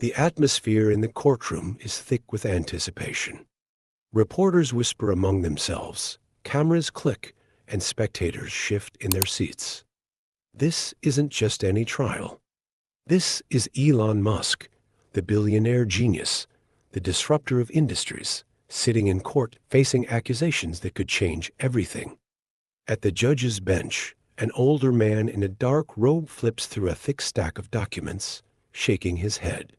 The atmosphere in the courtroom is thick with anticipation. Reporters whisper among themselves, cameras click, and spectators shift in their seats. This isn't just any trial. This is Elon Musk, the billionaire genius, the disruptor of industries, sitting in court facing accusations that could change everything. At the judge's bench, an older man in a dark robe flips through a thick stack of documents, shaking his head.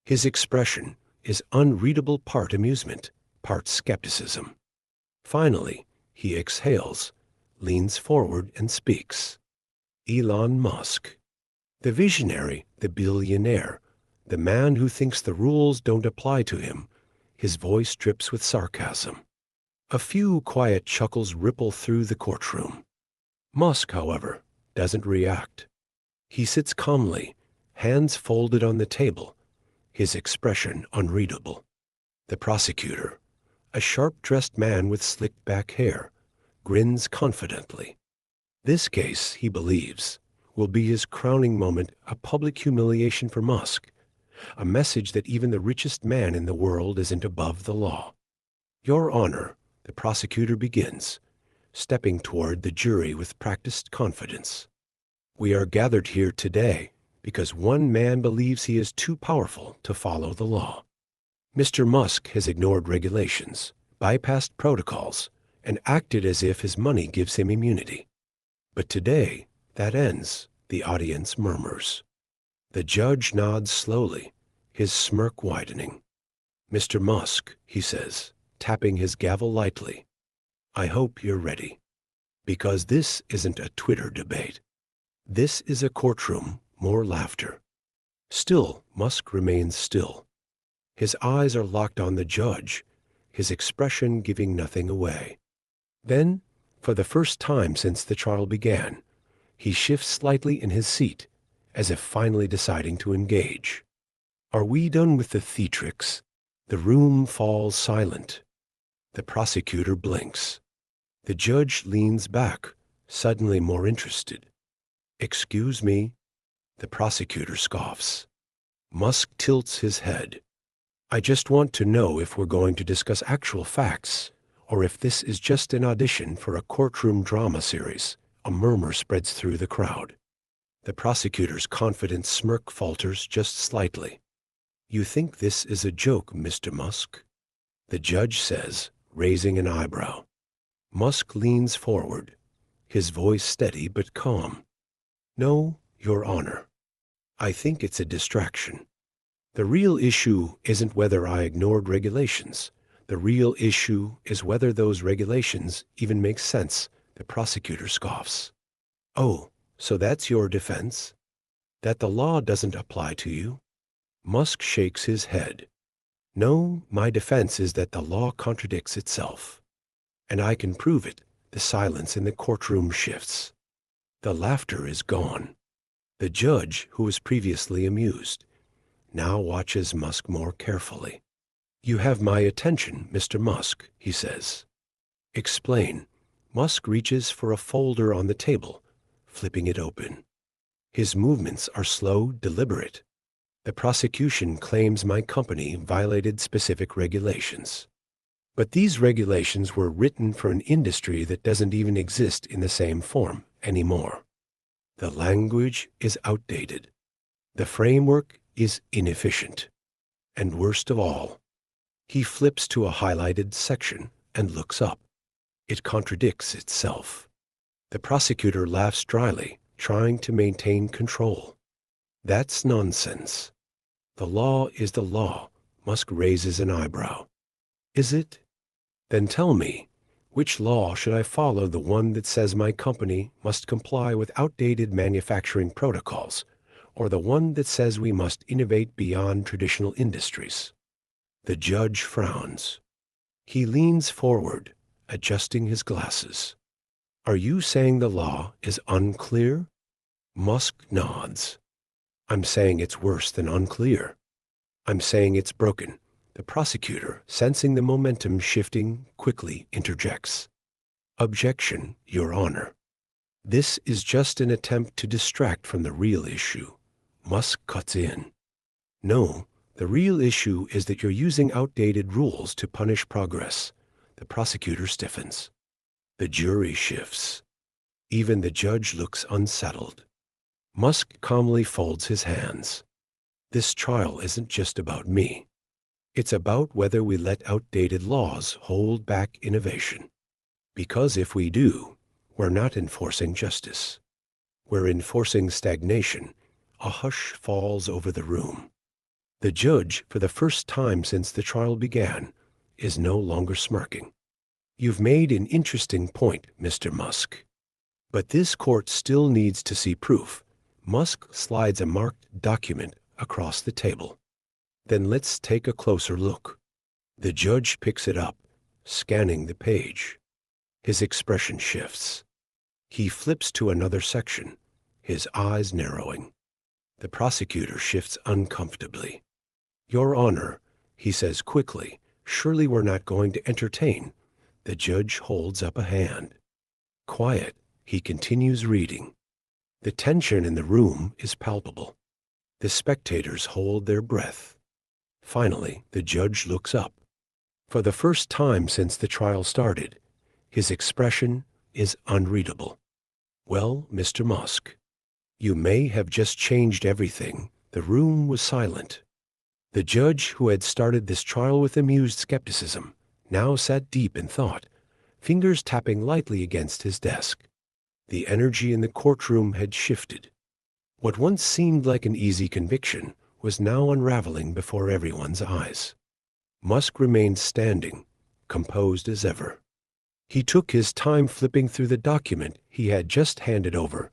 His expression is unreadable, part amusement, part skepticism. Finally, he exhales, leans forward, and speaks. Elon Musk. The visionary, the billionaire, the man who thinks the rules don't apply to him. His voice drips with sarcasm. A few quiet chuckles ripple through the courtroom. Musk, however, doesn't react. He sits calmly, hands folded on the table, his expression unreadable. The prosecutor, a sharp-dressed man with slicked back hair, grins confidently. This case, he believes, will be his crowning moment, a public humiliation for Musk, a message that even the richest man in the world isn't above the law. Your Honor, the prosecutor begins, stepping toward the jury with practiced confidence. We are gathered here today because one man believes he is too powerful to follow the law. Mr. Musk has ignored regulations, bypassed protocols, and acted as if his money gives him immunity. But today, that ends, the audience murmurs. The judge nods slowly, his smirk widening. Mr. Musk, he says, tapping his gavel lightly, I hope you're ready. Because this isn't a Twitter debate. This is a courtroom, more laughter. Still, Musk remains still. His eyes are locked on the judge, his expression giving nothing away. Then, for the first time since the trial began, he shifts slightly in his seat, as if finally deciding to engage. Are we done with the theatrics? The room falls silent. The prosecutor blinks. The judge leans back, suddenly more interested. Excuse me? The prosecutor scoffs. Musk tilts his head. I just want to know if we're going to discuss actual facts, or if this is just an audition for a courtroom drama series. A murmur spreads through the crowd. The prosecutor's confident smirk falters just slightly. You think this is a joke, Mr. Musk? The judge says, raising an eyebrow. Musk leans forward, his voice steady but calm. No, Your Honor. I think it's a distraction. The real issue isn't whether I ignored regulations. The real issue is whether those regulations even make sense. The prosecutor scoffs. Oh, so that's your defense? That the law doesn't apply to you? Musk shakes his head. No, my defense is that the law contradicts itself. And I can prove it. The silence in the courtroom shifts. The laughter is gone. The judge, who was previously amused, now watches Musk more carefully. You have my attention, Mr. Musk, he says. Explain. Musk reaches for a folder on the table, flipping it open. His movements are slow, deliberate. The prosecution claims my company violated specific regulations. But these regulations were written for an industry that doesn't even exist in the same form anymore. The language is outdated. The framework is inefficient. And worst of all, he flips to a highlighted section and looks up. It contradicts itself. The prosecutor laughs dryly, trying to maintain control. That's nonsense. The law is the law. Musk raises an eyebrow. Is it? Then tell me, which law should I follow? The one that says my company must comply with outdated manufacturing protocols, or the one that says we must innovate beyond traditional industries? The judge frowns. He leans forward, adjusting his glasses. Are you saying the law is unclear? Musk nods. I'm saying it's worse than unclear. I'm saying it's broken. The prosecutor, sensing the momentum shifting, quickly interjects. Objection, Your Honor. This is just an attempt to distract from the real issue. Musk cuts in. No, The real issue is that you're using outdated rules to punish progress. The prosecutor stiffens. The jury shifts. Even the judge looks unsettled. Musk calmly folds his hands. This trial isn't just about me. It's about whether we let outdated laws hold back innovation. Because if we do, we're not enforcing justice. We're enforcing stagnation. A hush falls over the room. The judge, for the first time since the trial began, is no longer smirking. You've made an interesting point, Mr. Musk. But this court still needs to see proof. Musk slides a marked document across the table. Then let's take a closer look. The judge picks it up, scanning the page. His expression shifts. He flips to another section, his eyes narrowing. The prosecutor shifts uncomfortably. Your Honor, he says quickly, surely we're not going to entertain. The judge holds up a hand. Quiet, he continues reading. The tension in the room is palpable. The spectators hold their breath. Finally, the judge looks up. For the first time since the trial started, his expression is unreadable. Well, Mr. Musk, you may have just changed everything. The room was silent. The judge, who had started this trial with amused skepticism, now sat deep in thought, fingers tapping lightly against his desk. The energy in the courtroom had shifted. What once seemed like an easy conviction was now unraveling before everyone's eyes. Musk remained standing, composed as ever. He took his time flipping through the document he had just handed over,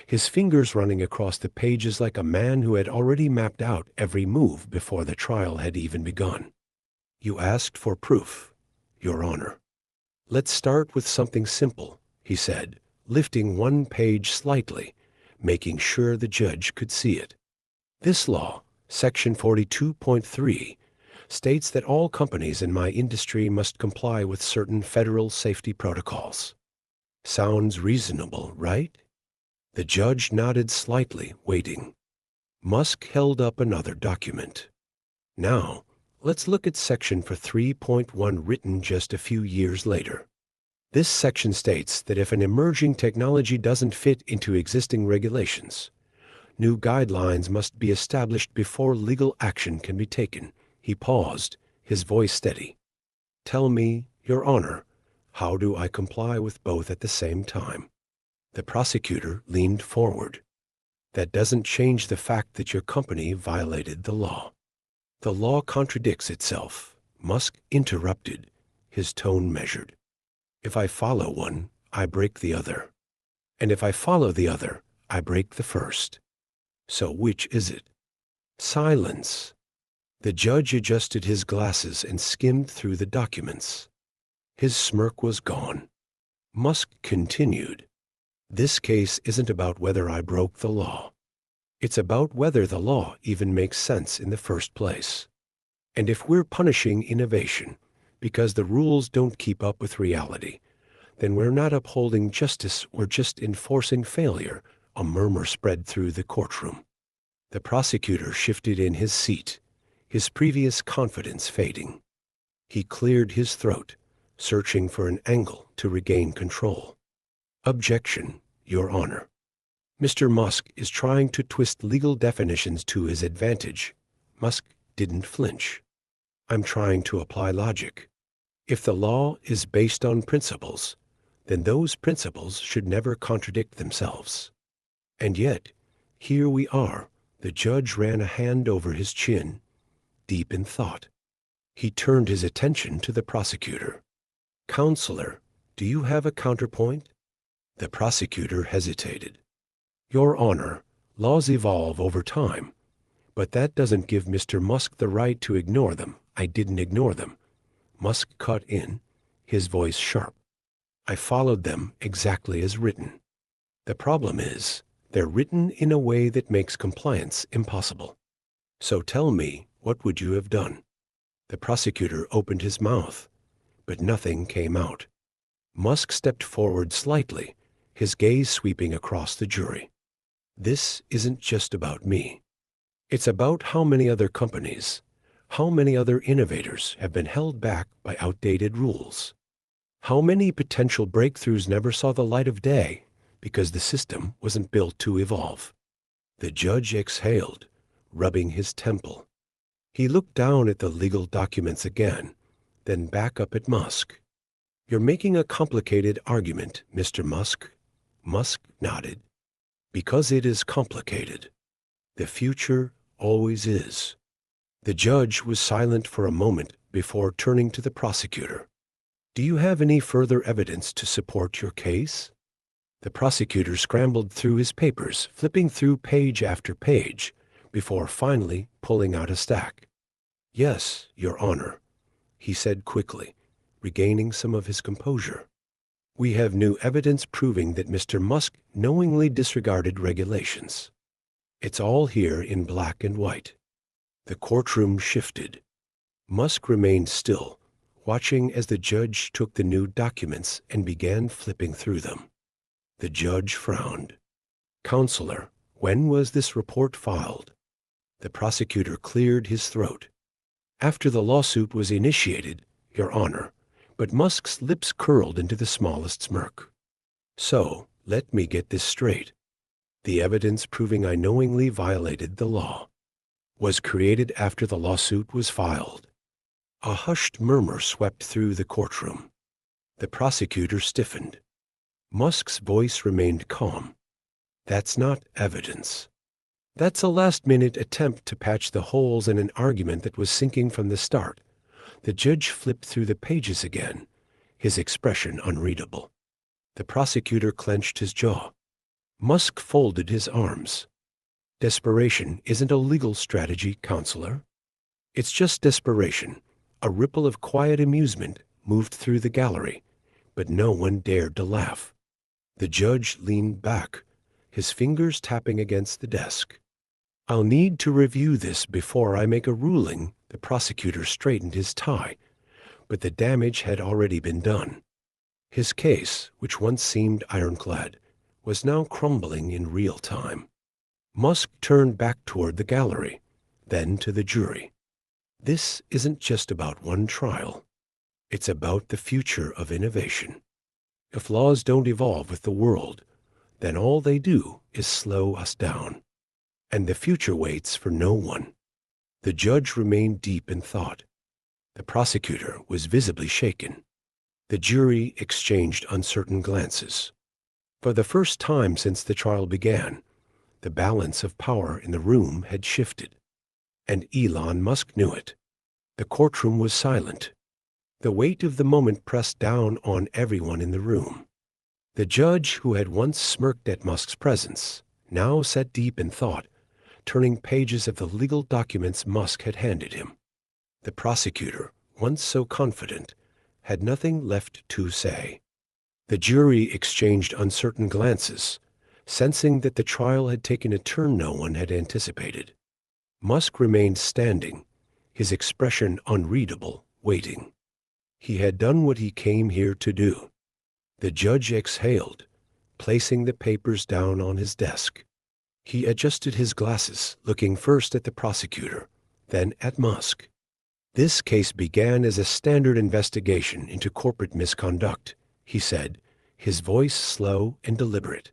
his fingers running across the pages like a man who had already mapped out every move before the trial had even begun. You asked for proof, Your Honor. Let's start with something simple, he said, lifting one page slightly, making sure the judge could see it. This law, Section 42.3, states that all companies in my industry must comply with certain federal safety protocols. Sounds reasonable, right? The judge nodded slightly, waiting. Musk held up another document. Now, let's look at Section 3.1 written just a few years later. This section states that if an emerging technology doesn't fit into existing regulations, new guidelines must be established before legal action can be taken. He paused, his voice steady. Tell me, Your Honor, how do I comply with both at the same time? The prosecutor leaned forward. That doesn't change the fact that your company violated the law. The law contradicts itself, Musk interrupted, his tone measured. If I follow one, I break the other. And if I follow the other, I break the first. So which is it? Silence. The judge adjusted his glasses and skimmed through the documents. His smirk was gone. Musk continued. This case isn't about whether I broke the law. It's about whether the law even makes sense in the first place. And if we're punishing innovation because the rules don't keep up with reality, then we're not upholding justice, we're just enforcing failure. A murmur spread through the courtroom. The prosecutor shifted in his seat, his previous confidence fading. He cleared his throat, searching for an angle to regain control. Objection, Your Honor. Mr. Musk is trying to twist legal definitions to his advantage. Musk didn't flinch. I'm trying to apply logic. If the law is based on principles, then those principles should never contradict themselves. And yet, here we are. The judge ran a hand over his chin, deep in thought. He turned his attention to the prosecutor. Counselor, do you have a counterpoint? The prosecutor hesitated. Your Honor, laws evolve over time, but that doesn't give Mr. Musk the right to ignore them. I didn't ignore them. Musk cut in, his voice sharp. I followed them exactly as written. The problem is, they're written in a way that makes compliance impossible. So tell me, what would you have done? The prosecutor opened his mouth, but nothing came out. Musk stepped forward slightly, his gaze sweeping across the jury. This isn't just about me. It's about how many other companies, How many other innovators have been held back by outdated rules? How many potential breakthroughs never saw the light of day because the system wasn't built to evolve? The judge exhaled, rubbing his temple. He looked down at the legal documents again, then back up at Musk. "You're making a complicated argument, Mr. Musk." Musk nodded. "Because it is complicated. The future always is." The judge was silent for a moment before turning to the prosecutor. "Do you have any further evidence to support your case?" The prosecutor scrambled through his papers, flipping through page after page, before finally pulling out a stack. "Yes, Your Honor," he said quickly, regaining some of his composure. "We have new evidence proving that Mr. Musk knowingly disregarded regulations. It's all here in black and white." The courtroom shifted. Musk remained still, watching as the judge took the new documents and began flipping through them. The judge frowned. "Counselor, when was this report filed?" The prosecutor cleared his throat. "After the lawsuit was initiated, Your Honor," but Musk's lips curled into the smallest smirk. "So, let me get this straight. The evidence proving I knowingly violated the law was created after the lawsuit was filed." A hushed murmur swept through the courtroom. The prosecutor stiffened. Musk's voice remained calm. "That's not evidence. That's a last-minute attempt to patch the holes in an argument that was sinking from the start." The judge flipped through the pages again, his expression unreadable. The prosecutor clenched his jaw. Musk folded his arms. "Desperation isn't a legal strategy, Counselor. It's just desperation." A ripple of quiet amusement moved through the gallery, but no one dared to laugh. The judge leaned back, his fingers tapping against the desk. "I'll need to review this before I make a ruling." The prosecutor straightened his tie, but the damage had already been done. His case, which once seemed ironclad, was now crumbling in real time. Musk turned back toward the gallery, then to the jury. "This isn't just about one trial. It's about the future of innovation. If laws don't evolve with the world, then all they do is slow us down. And the future waits for no one." The judge remained deep in thought. The prosecutor was visibly shaken. The jury exchanged uncertain glances. For the first time since the trial began, the balance of power in the room had shifted. And Elon Musk knew it. The courtroom was silent. The weight of the moment pressed down on everyone in the room. The judge, who had once smirked at Musk's presence, now sat deep in thought, turning pages of the legal documents Musk had handed him. The prosecutor, once so confident, had nothing left to say. The jury exchanged uncertain glances, sensing that the trial had taken a turn no one had anticipated. Musk remained standing, his expression unreadable, waiting. He had done what he came here to do. The judge exhaled, placing the papers down on his desk. He adjusted his glasses, looking first at the prosecutor, then at Musk. "This case began as a standard investigation into corporate misconduct," he said, his voice slow and deliberate.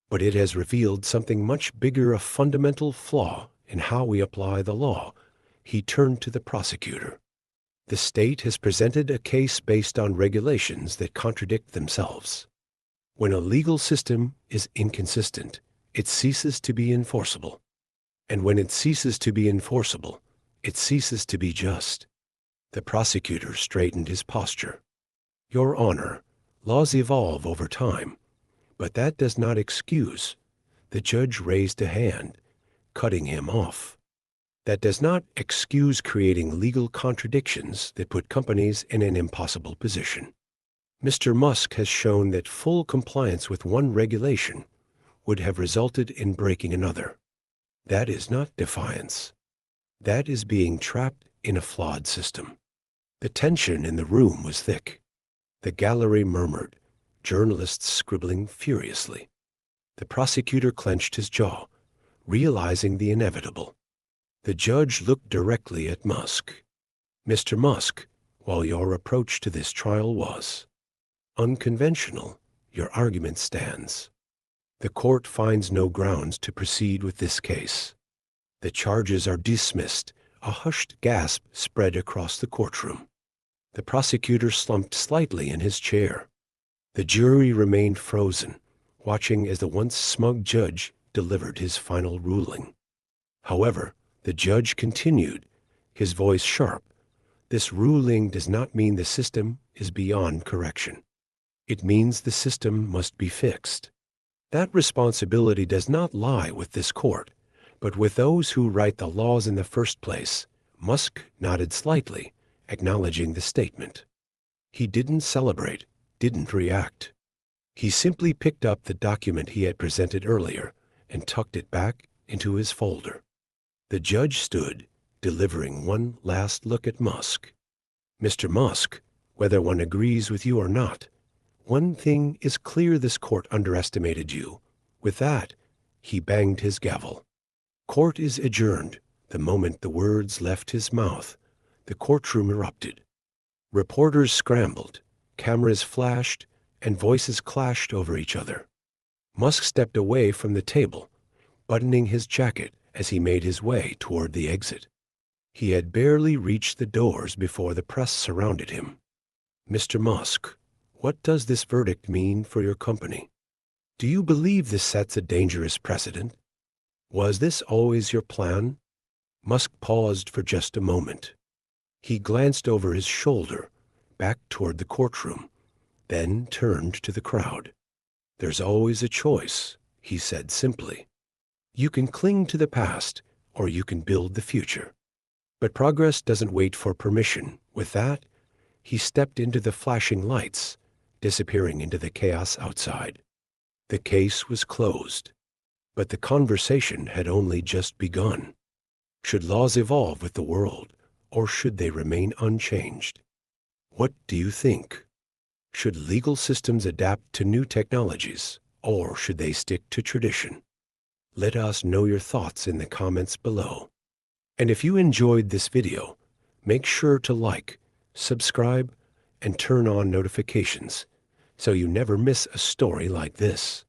"But it has revealed something much bigger, a fundamental flaw in how we apply the law." He turned to the prosecutor. "The state has presented a case based on regulations that contradict themselves. When a legal system is inconsistent, it ceases to be enforceable. And when it ceases to be enforceable, it ceases to be just." The prosecutor straightened his posture. "Your Honor, laws evolve over time, but that does not excuse." The judge raised a hand, cutting him off. "That does not excuse creating legal contradictions that put companies in an impossible position. Mr. Musk has shown that full compliance with one regulation would have resulted in breaking another. That is not defiance. That is being trapped in a flawed system." The tension in the room was thick. The gallery murmured, journalists scribbling furiously. The prosecutor clenched his jaw, realizing the inevitable. The judge looked directly at Musk. "Mr. Musk, while your approach to this trial was unconventional, your argument stands. The court finds no grounds to proceed with this case. The charges are dismissed." A hushed gasp spread across the courtroom. The prosecutor slumped slightly in his chair. The jury remained frozen, watching as the once smug judge delivered his final ruling. However, the judge continued, his voice sharp. "This ruling does not mean the system is beyond correction. It means the system must be fixed. That responsibility does not lie with this court, but with those who write the laws in the first place." Musk nodded slightly, acknowledging the statement. He didn't celebrate, didn't react. He simply picked up the document he had presented earlier and tucked it back into his folder. The judge stood, delivering one last look at Musk. "Mr. Musk, whether one agrees with you or not, one thing is clear: this court underestimated you." With that, he banged his gavel. "Court is adjourned." The moment the words left his mouth, the courtroom erupted. Reporters scrambled, cameras flashed, and voices clashed over each other. Musk stepped away from the table, buttoning his jacket as he made his way toward the exit. He had barely reached the doors before the press surrounded him. "Mr. Musk, what does this verdict mean for your company? Do you believe this sets a dangerous precedent? Was this always your plan?" Musk paused for just a moment. He glanced over his shoulder, back toward the courtroom, then turned to the crowd. "There's always a choice," he said simply. "You can cling to the past, or you can build the future. But progress doesn't wait for permission." With that, he stepped into the flashing lights, disappearing into the chaos outside. The case was closed, but the conversation had only just begun. Should laws evolve with the world, or should they remain unchanged? What do you think? Should legal systems adapt to new technologies, or should they stick to tradition? Let us know your thoughts in the comments below. And if you enjoyed this video, make sure to like, subscribe, and turn on notifications so you never miss a story like this.